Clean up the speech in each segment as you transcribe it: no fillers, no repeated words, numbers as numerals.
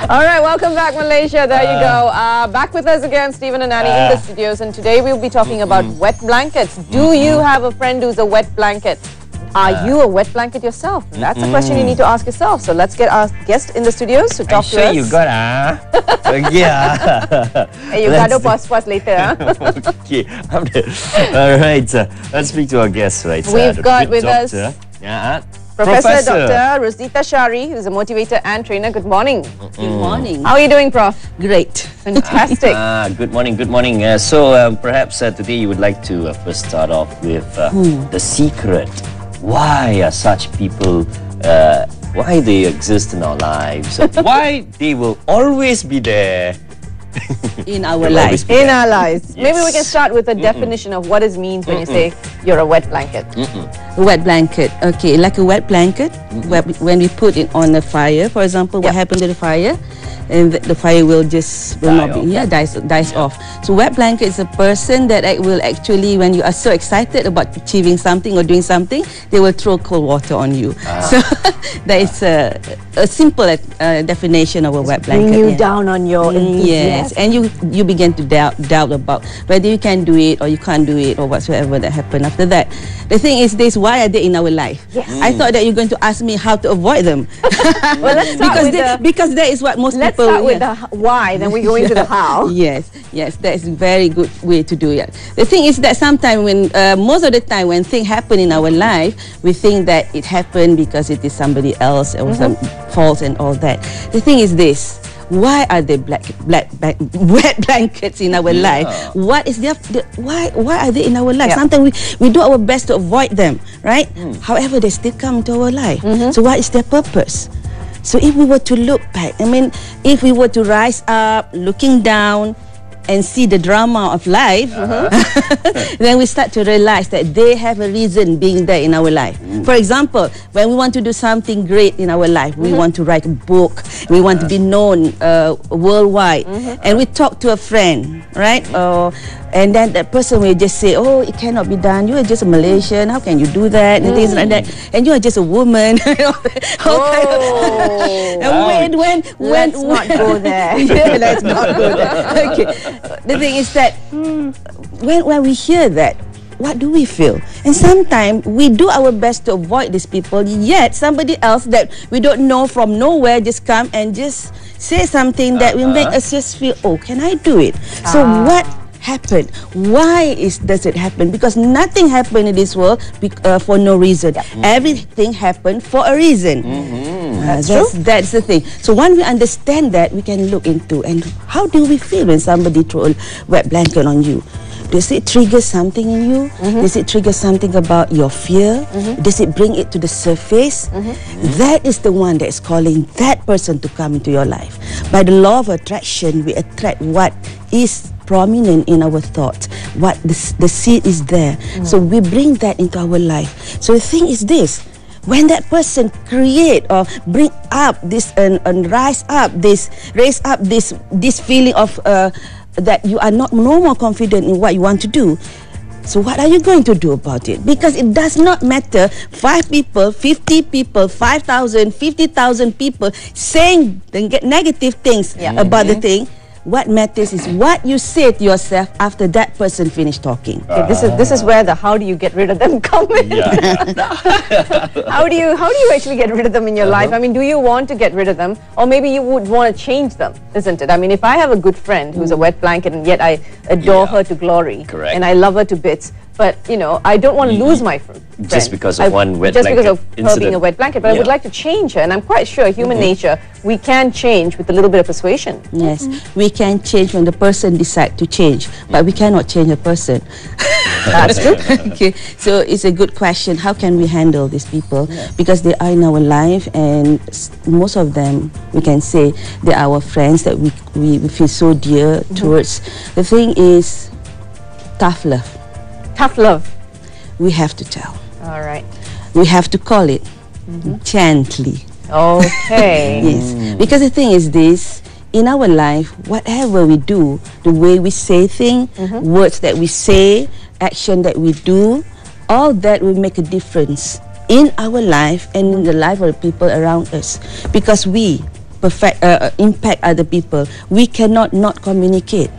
All right, welcome back, Malaysia. There you go. Back with us again, Stephen and Annie in the studios, and today we'll be talking about wet blankets. Do you have a friend who's a wet blanket? Are you a wet blanket yourself? That's a question you need to ask yourself. So let's get our guest in the studios to talk to us. You got Hey, you got to pause later. Okay. All right. Let's speak to our guest, right? We've got with us Professor Dr. Rozieta Shaary, who's a motivator and trainer. Good morning. Good morning. How are you doing, Prof? Great. Fantastic. Good morning. Good morning. Perhaps today you would like to first start off with the secret. Why are such people, why they exist in our lives, why they will always be there in our lives. In our lives. Yes. Maybe we can start with a definition of what it means when you say you're a wet blanket. A wet blanket. Okay, like a wet blanket, when we put it on the fire, for example, what happened to the fire? And the fire will just dies off. So wet blanket is a person that will actually, when you are so excited about achieving something or doing something, they will throw cold water on you. So that is a simple definition of a wet blanket. Bring you down on your yes, and you begin to doubt about whether you can do it or you can't do it or whatsoever that happened after that. The thing is this: why are they in our life? Yes. I thought that you're going to ask me how to avoid them. Well, let's start because that is what most people. Let's start with the why, then we go into the how. Yes, that is a very good way to do it. The thing is that sometimes when, most of the time when things happen in our life, we think that it happened because it is somebody else or some fault and all that. The thing is this: why are they wet blankets in our life? What is why are they in our life? Sometimes we do our best to avoid them, right? However, they still come into our life. So what is their purpose? So if we were to look back, I mean, if we were to rise up, looking down, and see the drama of life, then we start to realize that they have a reason being there in our life. For example, when we want to do something great in our life, we want to write a book, we want to be known worldwide, and we talk to a friend, right? And then that person will just say, oh, it cannot be done, you are just a Malaysian, how can you do that, and things like that, and you are just a woman. Let's not go there. Let's not go there. Okay. The thing is that when we hear that, what do we feel? And sometimes we do our best to avoid these people, yet somebody else that we don't know from nowhere just come and just say something that will make us just feel, oh, can I do it? So what happened? Why does it happen? Because nothing happened in this world for no reason. Everything happened for a reason. That's the thing. So when we understand that, we can look into, and how do we feel when somebody throws a wet blanket on you? Does it trigger something in you? Does it trigger something about your fear? Does it bring it to the surface? That is the one that is calling that person to come into your life. By the law of attraction, we attract what is prominent in our thoughts, what the seed is there. So we bring that into our life. So the thing is this: when that person create or bring up this and raise up this feeling of that you are no more confident in what you want to do. So what are you going to do about it? Because it does not matter 5 people, 50 people, 5,000, 50,000 people saying negative things about the thing. What matters is what you say to yourself after that person finished talking. Okay, this is where the how do you get rid of them come in. How do you actually get rid of them in your life? I mean, do you want to get rid of them, or maybe you would want to change them, isn't it? I mean, if I have a good friend who's a wet blanket and yet I adore her to glory, and I love her to bits, but you know, I don't want to lose my friend just because of one wet blanket just because of her being a wet blanket. But I would like to change her, and I'm quite sure human nature, we can change with a little bit of persuasion. Yes, we can change when the person decides to change, but we cannot change a person. That's true. Okay, so it's a good question. How can we handle these people? Because they are in our life, and most of them, we can say, they are our friends that we feel so dear towards. The thing is, tough love. Tough love. We have to tell. All right. We have to call it gently. Okay. Yes. Because the thing is this: in our life, whatever we do, the way we say things, words that we say, action that we do, all that will make a difference in our life and in the life of the people around us. Because we impact other people, we cannot not communicate.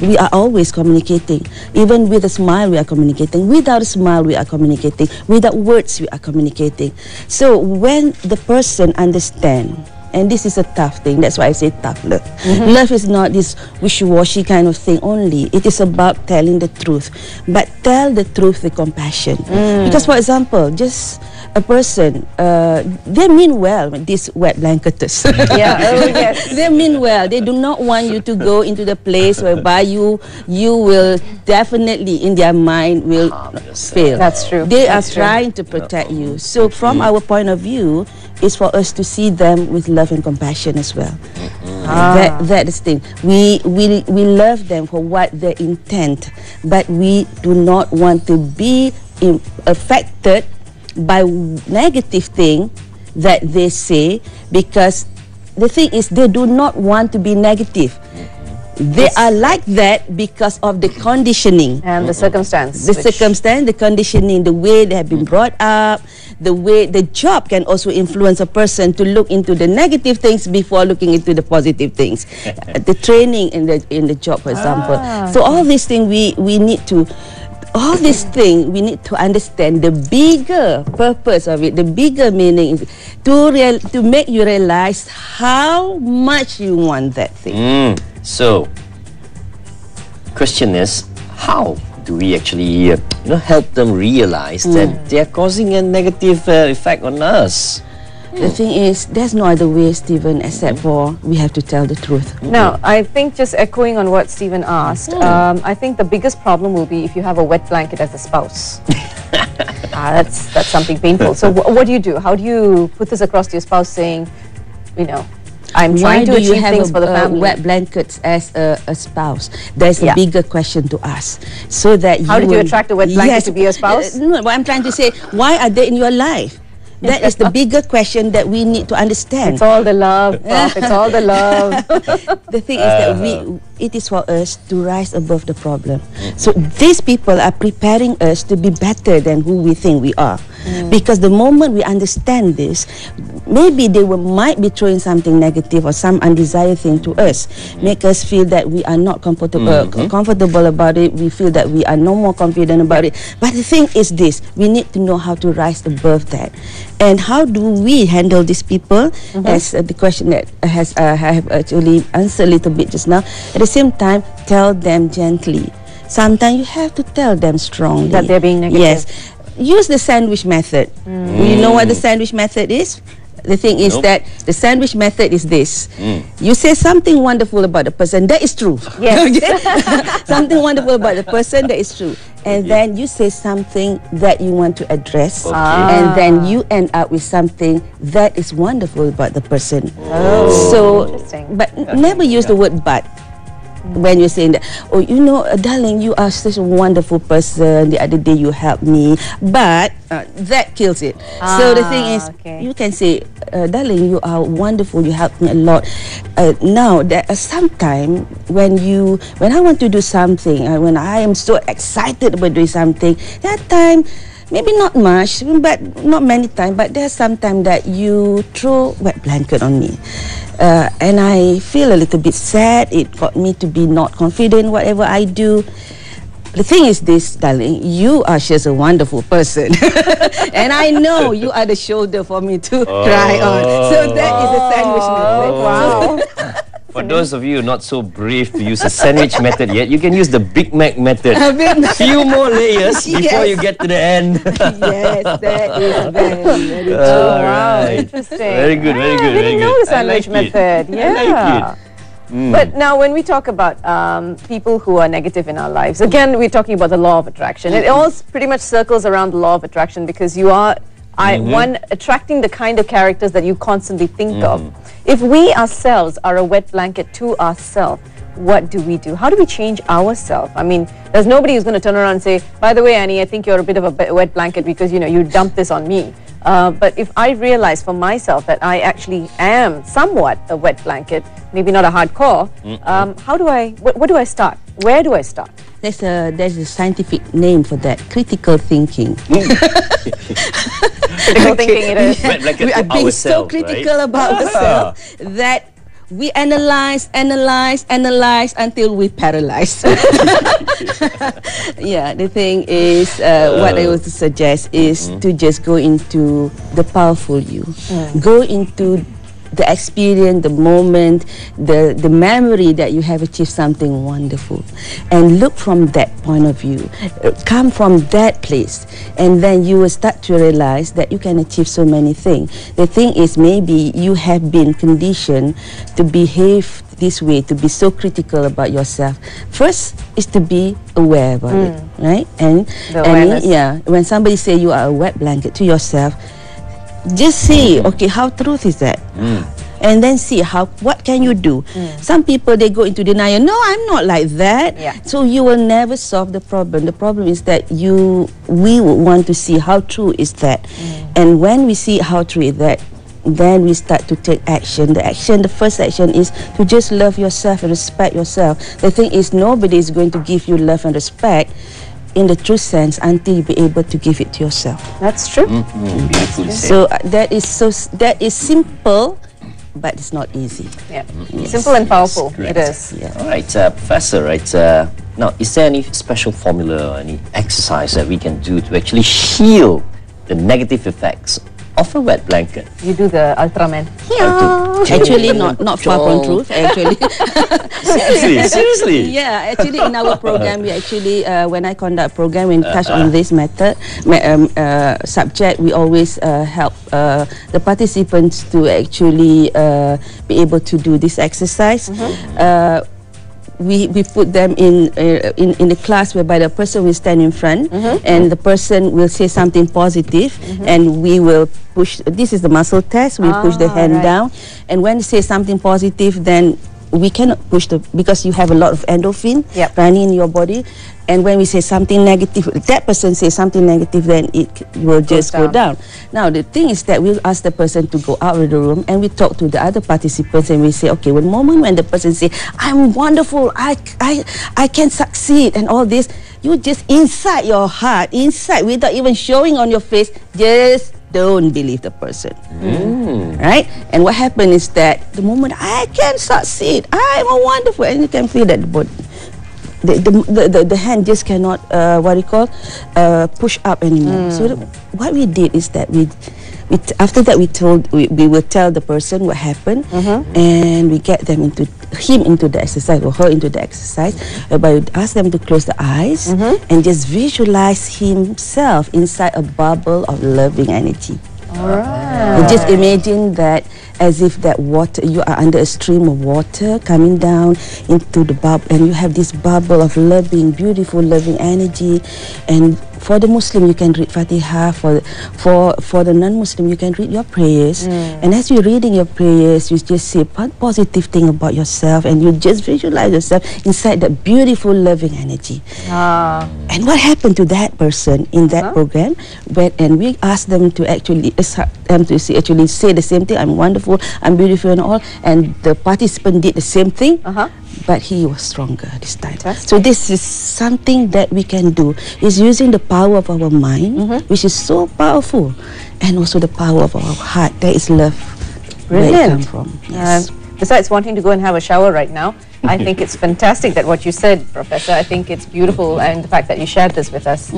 We are always communicating. Even with a smile, we are communicating. Without a smile, we are communicating. Without words, we are communicating. So when the person understands, and this is a tough thing, that's why I say tough love. Love is not this wishy-washy kind of thing only. It is about telling the truth. But tell the truth with compassion. Because, for example, just a person, they mean well, these wet blanketers. Yes. They mean well. They do not want you to go into the place whereby you will definitely, in their mind, will fail. That's true. They are trying to protect you. So from our point of view, it's for us to see them with love and compassion as well. That is the thing. We love them for what their intent, but we do not want to be affected by negative thing that they say, because the thing is they do not want to be negative. They are like that because of the conditioning and the circumstance. The conditioning, the way they have been brought up, the way the job can also influence a person to look into the negative things before looking into the positive things. The training in the job, for example. So all these things we need to. All these things we need to understand the bigger purpose of it, the bigger meaning, to make you realize how much you want that thing. So, question is, how do we actually help them realize that they are causing a negative effect on us? The thing is, there's no other way, Stephen, except for we have to tell the truth. Now, I think just echoing on what Stephen asked, I think the biggest problem will be if you have a wet blanket as a spouse. That's something painful. So what do you do? How do you put this across to your spouse saying, I'm trying to achieve things for the family? Wet blankets as a spouse? There's a bigger question to ask. So that how did you attract a wet blanket to be your spouse? No, what I'm trying to say, why are they in your life? That is the bigger question that we need to understand. It's all the love, Prof. It's all the love. The thing is that it is for us to rise above the problem. So these people are preparing us to be better than who we think we are. Because the moment we understand this, maybe they might be throwing something negative or some undesired thing to us, make us feel that we are not comfortable about it. We feel that we are no more confident about it. But the thing is this: we need to know how to rise above that. And how do we handle these people? As the question that I have actually answered a little bit just now. At the same time, tell them gently. Sometimes you have to tell them strongly that they're being negative. Yes. Use the sandwich method. You know what the sandwich method is? The thing is that the sandwich method is this. You say something wonderful about the person, that is true. Yes. Something wonderful about the person, that is true. And then you say something that you want to address. And then you end up with something that is wonderful about the person. So, but never use the word but. When you're saying that, oh, darling, you are such a wonderful person. The other day you helped me, but that kills it. So the thing is, you can say, darling, you are wonderful. You helped me a lot. Now, sometimes when I want to do something, when I am so excited about doing something, that time. Maybe not much, but not many times. But there's sometimes that you throw wet blanket on me, and I feel a little bit sad. It got me to be not confident whatever I do. The thing is this, darling, you are just a wonderful person, and I know you are the shoulder for me to cry on. So that is the sandwich method. Wow. For those of you not so brave to use a sandwich method yet, you can use the Big Mac method. Few more layers before you get to the end. Yes, that is very true. Oh, wow, interesting. Very good, very good. I didn't know the sandwich method. I like it. But now when we talk about people who are negative in our lives, again, we're talking about the law of attraction. It all pretty much circles around the law of attraction, because you are attracting the kind of characters that you constantly think of. If we ourselves are a wet blanket to ourselves, what do we do? How do we change ourselves? I mean, there's nobody who's going to turn around and say, by the way, Annie, I think you're a bit of a wet blanket because, you dumped this on me. But if I realize for myself that I actually am somewhat a wet blanket, maybe not a hardcore, what do I start? Where do I start? There's a scientific name for that: critical thinking. critical thinking it is. Wet blanket We to are being so ourselves, critical right? about ourselves that we analyze until we paralyze. Yeah, the thing is, what I want to suggest is to just go into the powerful you. Go into the experience, the moment, the memory that you have achieved something wonderful, and look from that point of view. Come from that place, and then you will start to realize that you can achieve so many things. The thing is, maybe you have been conditioned to behave this way, to be so critical about yourself. First is to be aware about it, right? And yeah, when somebody say you are a wet blanket to yourself, just see, okay, how truth is that? And then see what can you do? Some people, they go into denial. No, I'm not like that. Yeah. So you will never solve the problem. The problem is that we would want to see how true is that. And when we see how true is that, then we start to take action. The first action is to just love yourself and respect yourself. The thing is, nobody is going to give you love and respect in the true sense until you be able to give it to yourself. That's true. Beautifully said. So that is simple, but it's not easy. Yeah. Simple and powerful. Correct. It is. Yeah. All right, Professor, right, now, is there any special formula or any exercise that we can do to actually shield the negative effects of a wet blanket? You do the Ultraman. Actually, not far from truth. Actually, Seriously. yeah. Actually, in our program, we actually, when I conduct program and touch on this subject, we always help the participants to actually be able to do this exercise. We put them in the class whereby the person will stand in front and the person will say something positive, and we will push. This is the muscle test. We push the hand down, and when you say something positive, then we cannot push because you have a lot of endorphin running in your body. And when we say something negative, that person says something negative, then it will just go down. Now, the thing is that we'll ask the person to go out of the room and we talk to the other participants and we say, okay, one moment when the person say, I'm wonderful, I can succeed and all this, you just inside your heart, inside, without even showing on your face, just don't believe the person. Right? And what happened is that the moment I can succeed, I'm a wonderful, and you can feel that the hand just cannot push up anymore. So what we did is that after that we will tell the person what happened, and we get them into the exercise or her into the exercise, whereby we ask them to close the eyes and just visualize himself inside a bubble of loving energy. And just imagine that as if that water, you are under a stream of water coming down into the bubble, and you have this bubble of loving, beautiful, loving energy. And for the Muslim, you can read Fatiha. For the non-Muslim, you can read your prayers. And as you're reading your prayers, you just say one positive thing about yourself, and you just visualize yourself inside that beautiful, loving energy. And what happened to that person in that program? And we asked them to actually say the same thing. I'm wonderful, I'm beautiful, and all. And the participant did the same thing. But he was stronger this time. So this is something that we can do, is using the power of our mind, which is so powerful, and also the power of our heart. That is love. Brilliant. Where it come from. Yes. Besides wanting to go and have a shower right now, I think it's fantastic that what you said, Professor. I think it's beautiful, and the fact that you shared this with us.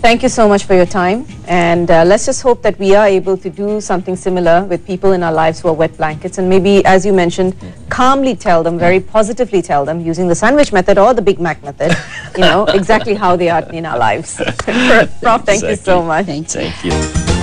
Thank you so much for your time, and let's just hope that we are able to do something similar with people in our lives who are wet blankets, and maybe, as you mentioned, calmly tell them, very positively tell them, using the sandwich method or the Big Mac method, you know, exactly how they are in our lives. Prof, thank you so much. Thank you.